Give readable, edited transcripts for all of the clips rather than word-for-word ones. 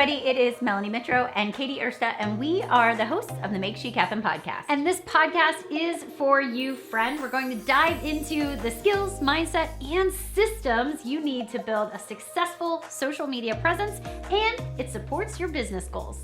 everybody, it is Melanie Mitro and Katie Ersta, and we are the hosts of the Make Chic Happen podcast. And this podcast is for you, friend. We're going to dive into the skills, mindset, and systems you need to build a successful social media presence, and it supports your business goals.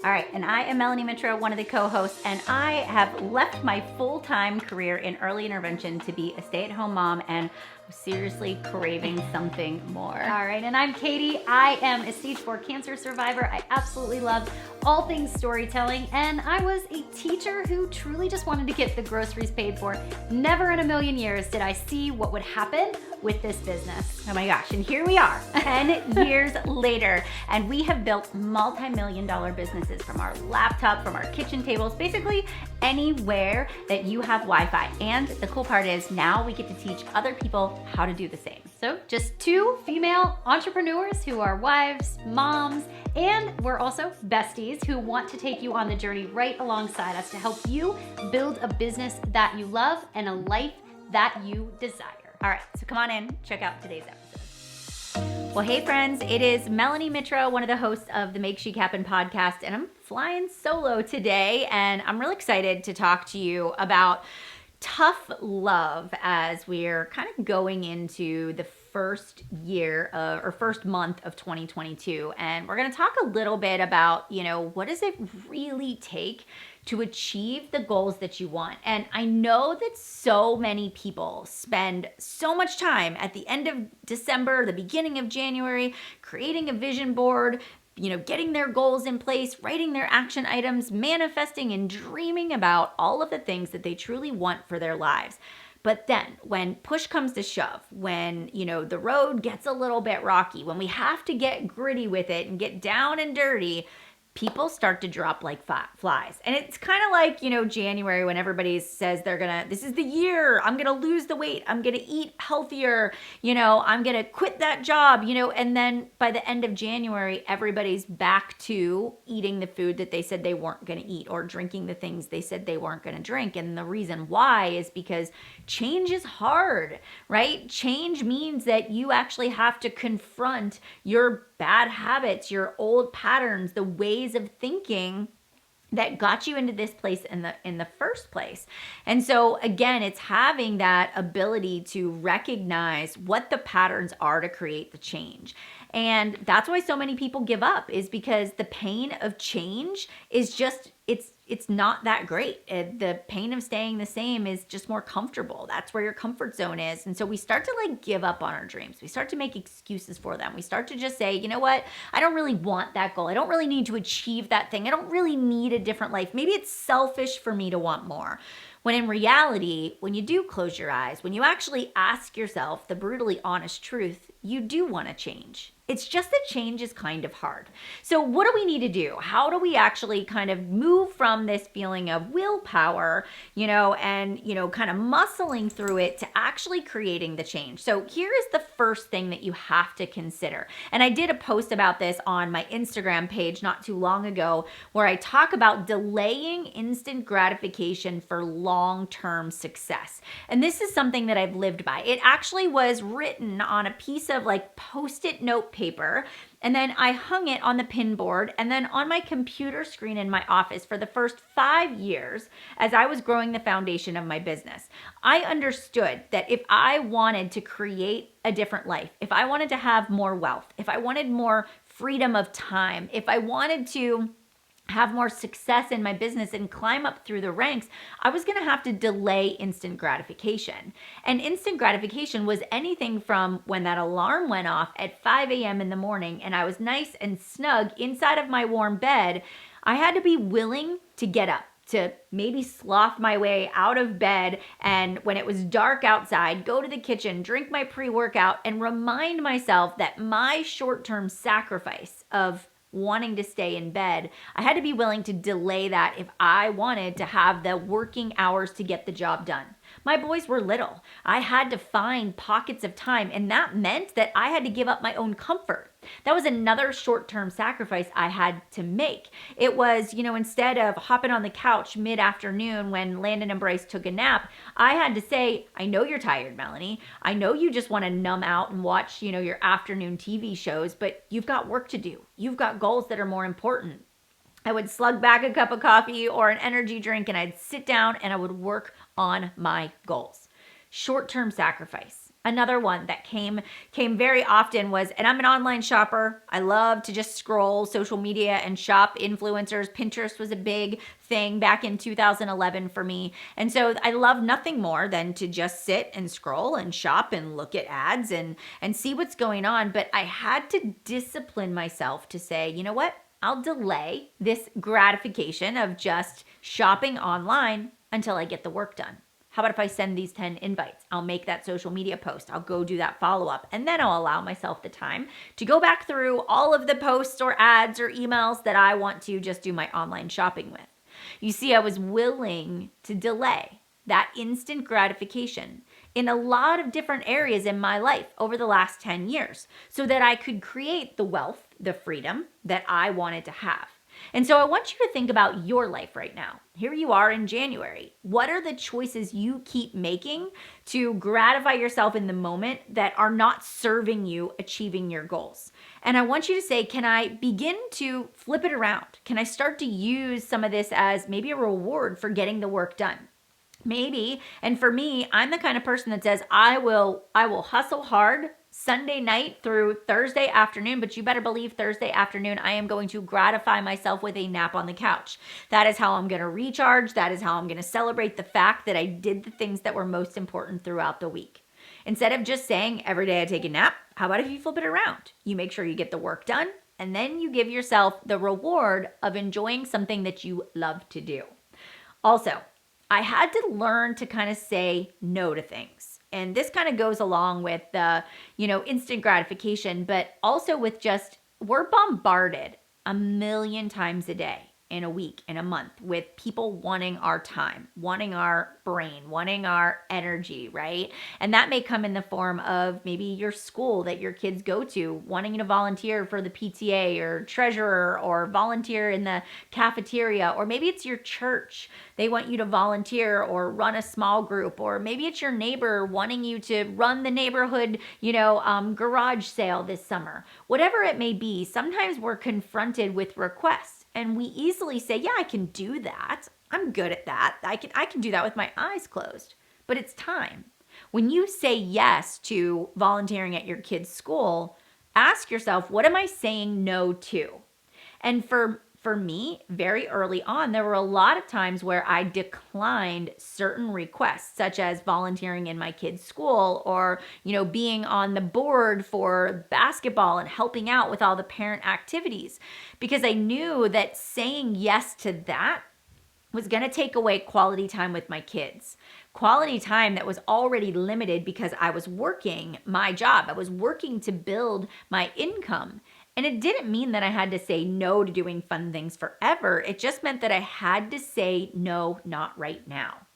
All right, and I am Melanie Mitro, one of the co-hosts, and I have left my full-time career in early intervention to be a stay-at-home mom, and I'm seriously craving something more. All right, and I'm Katie. I am a stage 4 cancer survivor. I absolutely love all things storytelling, and I was a teacher who truly just wanted to get the groceries paid for. Never in a million years did I see what would happen with this business. Oh my gosh, and here we are 10 years later, and we have built multi-million-dollar businesses from our laptop, from our kitchen tables, basically anywhere that you have Wi-Fi. And the cool part is now we get to teach other people how to do the same. So just 2 female entrepreneurs who are wives, moms, and we're also besties who want to take you on the journey right alongside us to help you build a business that you love and a life that you desire. All right, so come on in, check out today's episode. Well, hey friends, it is Melanie Mitro, one of the hosts of the Make Chic Happen podcast, and I'm flying solo today, and I'm really excited to talk to you about tough love as we're kind of going into the first month of 2022. And we're going to talk a little bit about, what does it really take to achieve the goals that you want? And I know that so many people spend so much time at the end of December, the beginning of January, creating a vision board, getting their goals in place, writing their action items, manifesting and dreaming about all of the things that they truly want for their lives. But then when push comes to shove, when, the road gets a little bit rocky, when we have to get gritty with it and get down and dirty, people start to drop like flies. And it's kind of like, January when everybody says this is the year, I'm going to lose the weight, I'm going to eat healthier, I'm going to quit that job, and then by the end of January, everybody's back to eating the food that they said they weren't going to eat or drinking the things they said they weren't going to drink. And the reason why is because change is hard, right? Change means that you actually have to confront your bad habits, your old patterns, the ways of thinking that got you into this place in the first place. And so again, it's having that ability to recognize what the patterns are to create the change. And that's why so many people give up, is because the pain of change is just, it's not that great. The pain of staying the same is just more comfortable. That's where your comfort zone is. And so we start to give up on our dreams. We start to make excuses for them. We start to just say, you know what? I don't really want that goal. I don't really need to achieve that thing. I don't really need a different life. Maybe it's selfish for me to want more. When in reality, when you do close your eyes, when you actually ask yourself the brutally honest truth, you do want to change. It's just that change is kind of hard. So what do we need to do? How do we actually kind of move from this feeling of willpower, and kind of muscling through it to actually creating the change? So here is the first thing that you have to consider. And I did a post about this on my Instagram page not too long ago, where I talk about delaying instant gratification for long-term success. And this is something that I've lived by. It actually was written on a piece of Post-it note paper, and then I hung it on the pin board and then on my computer screen in my office for the first 5 years as I was growing the foundation of my business. I understood that if I wanted to create a different life, if I wanted to have more wealth, if I wanted more freedom of time, if I wanted to have more success in my business and climb up through the ranks, I was going to have to delay instant gratification. And instant gratification was anything from when that alarm went off at 5 a.m. in the morning and I was nice and snug inside of my warm bed. I had to be willing to get up, to maybe sloth my way out of bed, and when it was dark outside, go to the kitchen, drink my pre-workout, and remind myself that my short-term sacrifice of wanting to stay in bed, I had to be willing to delay that if I wanted to have the working hours to get the job done. My boys were little. I had to find pockets of time, and that meant that I had to give up my own comfort. That was another short-term sacrifice I had to make. It was, instead of hopping on the couch mid-afternoon when Landon and Bryce took a nap, I had to say, I know you're tired, Melanie. I know you just want to numb out and watch, your afternoon TV shows, but you've got work to do. You've got goals that are more important. I would slug back a cup of coffee or an energy drink, and I'd sit down and I would work on my goals. Short-term sacrifice. Another one that came very often was, and I'm an online shopper. I love to just scroll social media and shop influencers. Pinterest was a big thing back in 2011 for me. And so I love nothing more than to just sit and scroll and shop and look at ads and see what's going on. But I had to discipline myself to say, you know what? I'll delay this gratification of just shopping online until I get the work done. How about if I send these 10 invites? I'll make that social media post. I'll go do that follow-up. And then I'll allow myself the time to go back through all of the posts or ads or emails that I want to just do my online shopping with. You see, I was willing to delay that instant gratification in a lot of different areas in my life over the last 10 years so that I could create the wealth, the freedom that I wanted to have. And so I want you to think about your life right now. Here you are in January. What are the choices you keep making to gratify yourself in the moment that are not serving you achieving your goals? And I want you to say, can I begin to flip it around? Can I start to use some of this as maybe a reward for getting the work done? Maybe, and for me, I'm the kind of person that says, I will hustle hard Sunday night through Thursday afternoon, but you better believe Thursday afternoon, I am going to gratify myself with a nap on the couch. That is how I'm going to recharge. That is how I'm going to celebrate the fact that I did the things that were most important throughout the week. Instead of just saying every day I take a nap, how about if you flip it around? You make sure you get the work done, and then you give yourself the reward of enjoying something that you love to do. Also, I had to learn to kind of say no to things. And this kind of goes along with the, instant gratification, but also with just, we're bombarded a million times a day, in a week, in a month, with people wanting our time, wanting our brain, wanting our energy, right? And that may come in the form of maybe your school that your kids go to, wanting you to volunteer for the PTA or treasurer or volunteer in the cafeteria, or maybe it's your church. They want you to volunteer or run a small group, or maybe it's your neighbor wanting you to run the neighborhood, garage sale this summer. Whatever it may be, sometimes we're confronted with requests. And we easily say, yeah, I can do that. I'm good at that. I can do that with my eyes closed. But it's time. When you say yes to volunteering at your kid's school, ask yourself, what am I saying no to? And for me, very early on, there were a lot of times where I declined certain requests, such as volunteering in my kid's school or, being on the board for basketball and helping out with all the parent activities, because I knew that saying yes to that was going to take away quality time with my kids. Quality time that was already limited because I was working my job. I was working to build my income. And it didn't mean that I had to say no to doing fun things forever. It just meant that I had to say no, not right now.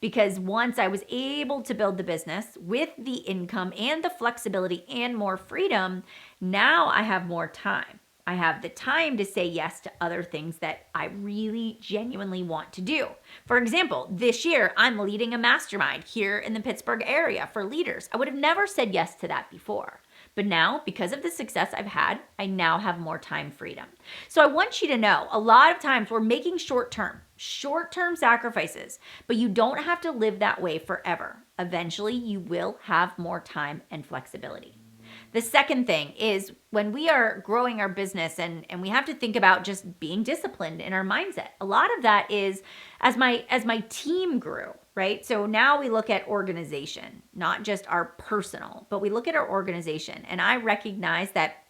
Because once I was able to build the business with the income and the flexibility and more freedom, now I have more time. I have the time to say yes to other things that I really genuinely want to do. For example, this year, I'm leading a mastermind here in the Pittsburgh area for leaders. I would have never said yes to that before. But now, because of the success I've had, I now have more time freedom. So I want you to know, a lot of times we're making short-term sacrifices, but you don't have to live that way forever. Eventually, you will have more time and flexibility. The second thing is when we are growing our business and we have to think about just being disciplined in our mindset. A lot of that is as my team grew, right? So now we look at organization, not just our personal, but we look at our organization. And I recognize that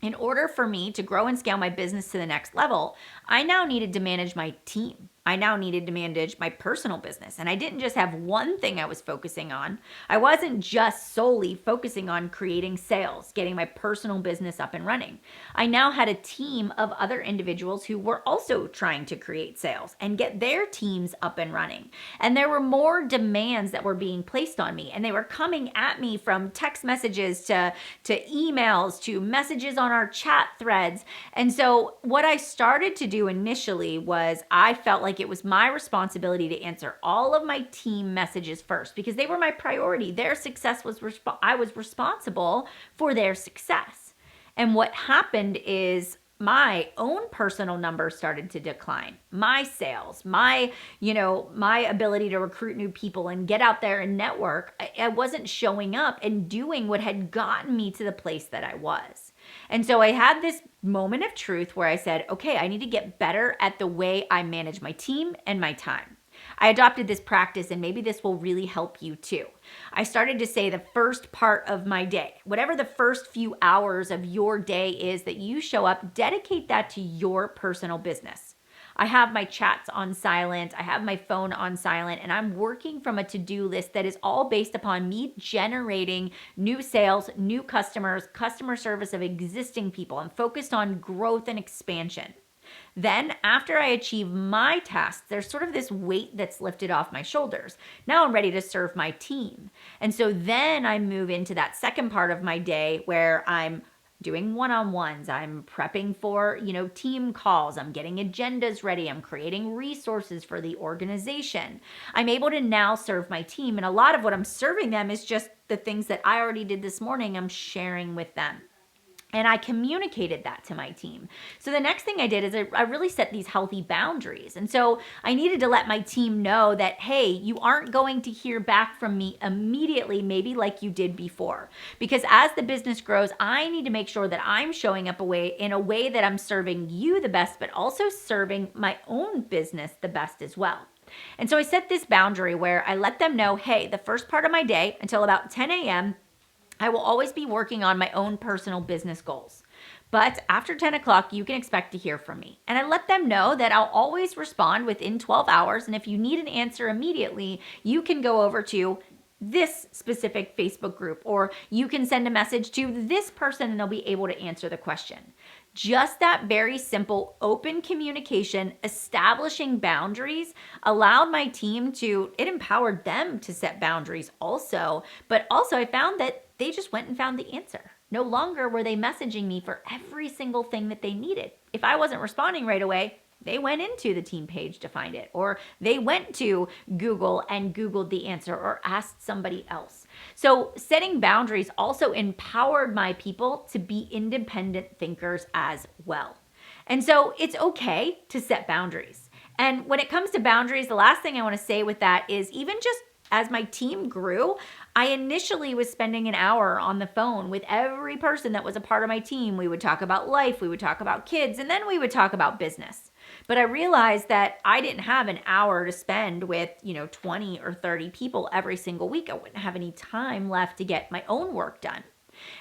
in order for me to grow and scale my business to the next level, I now needed to manage my team. I now needed to manage my personal business. And I didn't just have one thing I was focusing on. I wasn't just solely focusing on creating sales, getting my personal business up and running. I now had a team of other individuals who were also trying to create sales and get their teams up and running. And there were more demands that were being placed on me. And they were coming at me from text messages to emails to messages on our chat threads. And so what I started to do initially was I felt like it was my responsibility to answer all of my team messages first because they were my priority. Their success was, I was responsible for their success. And what happened is my own personal numbers started to decline. My sales, my ability to recruit new people and get out there and network, I wasn't showing up and doing what had gotten me to the place that I was. And so I had this moment of truth where I said, okay, I need to get better at the way I manage my team and my time. I adopted this practice, and maybe this will really help you too. I started to say the first part of my day, whatever the first few hours of your day is that you show up, dedicate that to your personal business. I have my chats on silent, I have my phone on silent, and I'm working from a to-do list that is all based upon me generating new sales, new customers, customer service of existing people. I'm focused on growth and expansion. Then after I achieve my tasks, there's sort of this weight that's lifted off my shoulders. Now I'm ready to serve my team. And so then I move into that second part of my day where I'm doing one-on-ones, I'm prepping for, team calls, I'm getting agendas ready, I'm creating resources for the organization. I'm able to now serve my team, and a lot of what I'm serving them is just the things that I already did this morning, I'm sharing with them. And I communicated that to my team. So the next thing I did is I really set these healthy boundaries. And so I needed to let my team know that, hey, you aren't going to hear back from me immediately, maybe like you did before. Because as the business grows, I need to make sure that I'm showing up in a way that I'm serving you the best, but also serving my own business the best as well. And so I set this boundary where I let them know, hey, the first part of my day until about 10 a.m., I will always be working on my own personal business goals. But after 10 o'clock, you can expect to hear from me. And I let them know that I'll always respond within 12 hours. And if you need an answer immediately, you can go over to this specific Facebook group, or you can send a message to this person and they'll be able to answer the question. Just that very simple open communication, establishing boundaries allowed my team it empowered them to set boundaries also, but also I found that they just went and found the answer. No longer were they messaging me for every single thing that they needed. If I wasn't responding right away, they went into the team page to find it, or they went to Google and Googled the answer or asked somebody else. So setting boundaries also empowered my people to be independent thinkers as well. And so it's okay to set boundaries. And when it comes to boundaries, the last thing I want to say with that is even just as my team grew, I initially was spending an hour on the phone with every person that was a part of my team. We would talk about life, we would talk about kids, and then we would talk about business. But I realized that I didn't have an hour to spend with, 20 or 30 people every single week. I wouldn't have any time left to get my own work done.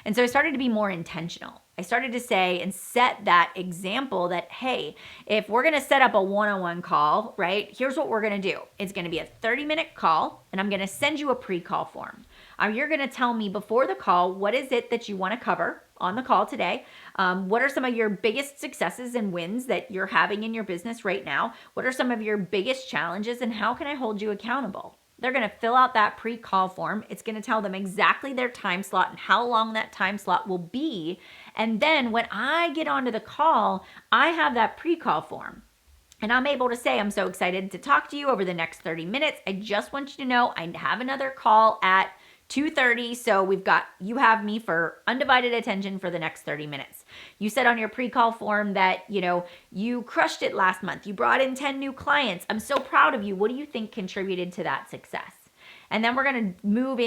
And so I started to be more intentional. I started to say and set that example that, hey, if we're going to set up a one-on-one call, right, here's what we're going to do. It's going to be a 30-minute call, and I'm going to send you a pre-call form. You're going to tell me before the call, what is it that you want to cover on the call today? What are some of your biggest successes and wins that you're having in your business right now? What are some of your biggest challenges, and how can I hold you accountable? They're going to fill out that pre-call form. It's going to tell them exactly their time slot and how long that time slot will be. And then when I get onto the call, I have that pre-call form. And I'm able to say, I'm so excited to talk to you over the next 30 minutes. I just want you to know I have another call at 2:30, so you have me for undivided attention for the next 30 minutes. You said on your pre-call form that, you crushed it last month. You brought in 10 new clients. I'm so proud of you. What do you think contributed to that success? And then we're going to move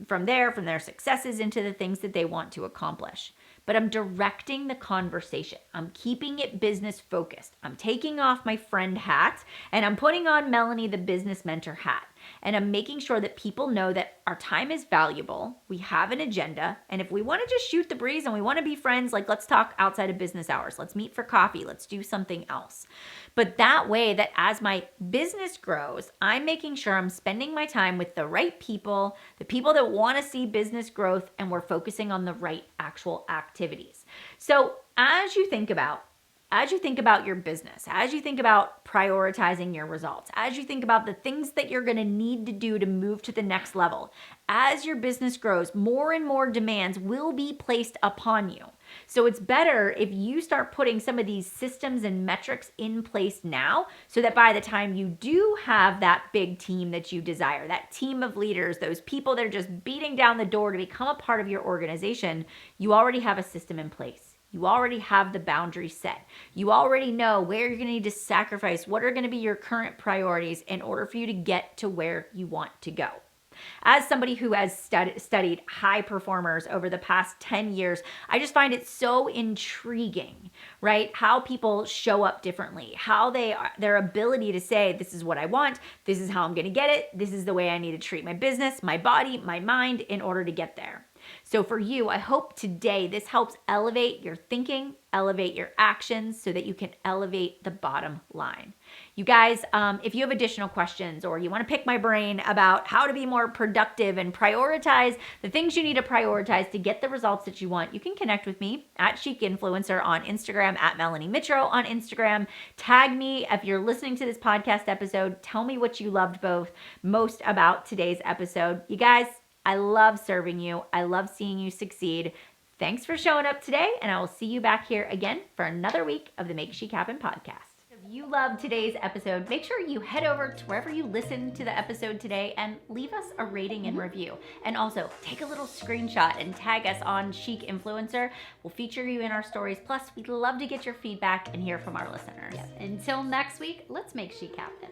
from their successes into the things that they want to accomplish. But I'm directing the conversation. I'm keeping it business focused. I'm taking off my friend hat and I'm putting on Melanie, the business mentor hat. And I'm making sure that people know that our time is valuable. We have an agenda. And if we want to just shoot the breeze and we want to be friends, like let's talk outside of business hours. Let's meet for coffee. Let's do something else. But that way that as my business grows, I'm making sure I'm spending my time with the right people, the people that want to see business growth, and we're focusing on the right actual activities. So as you think about your business, as you think about prioritizing your results, as you think about the things that you're going to need to do to move to the next level, as your business grows, more and more demands will be placed upon you. So it's better if you start putting some of these systems and metrics in place now so that by the time you do have that big team that you desire, that team of leaders, those people that are just beating down the door to become a part of your organization, you already have a system in place. You already have the boundaries set. You already know where you're going to need to sacrifice, what are going to be your current priorities in order for you to get to where you want to go. As somebody who has studied high performers over the past 10 years, I just find it so intriguing, right? How people show up differently, how their ability to say, this is what I want, this is how I'm going to get it, this is the way I need to treat my business, my body, my mind in order to get there. So for you, I hope today this helps elevate your thinking, elevate your actions so that you can elevate the bottom line. You guys, if you have additional questions or you want to pick my brain about how to be more productive and prioritize the things you need to prioritize to get the results that you want, you can connect with me at Chic Influencer on Instagram, at Melanie Mitro on Instagram. Tag me if you're listening to this podcast episode. Tell me what you loved most about today's episode. You guys, I love serving you. I love seeing you succeed. Thanks for showing up today, and I will see you back here again for another week of the Make Chic Happen podcast. If you loved today's episode, make sure you head over to wherever you listened to the episode today and leave us a rating and review. And also take a little screenshot and tag us on Chic Influencer. We'll feature you in our stories. Plus, we'd love to get your feedback and hear from our listeners. Until next week, let's make chic happen.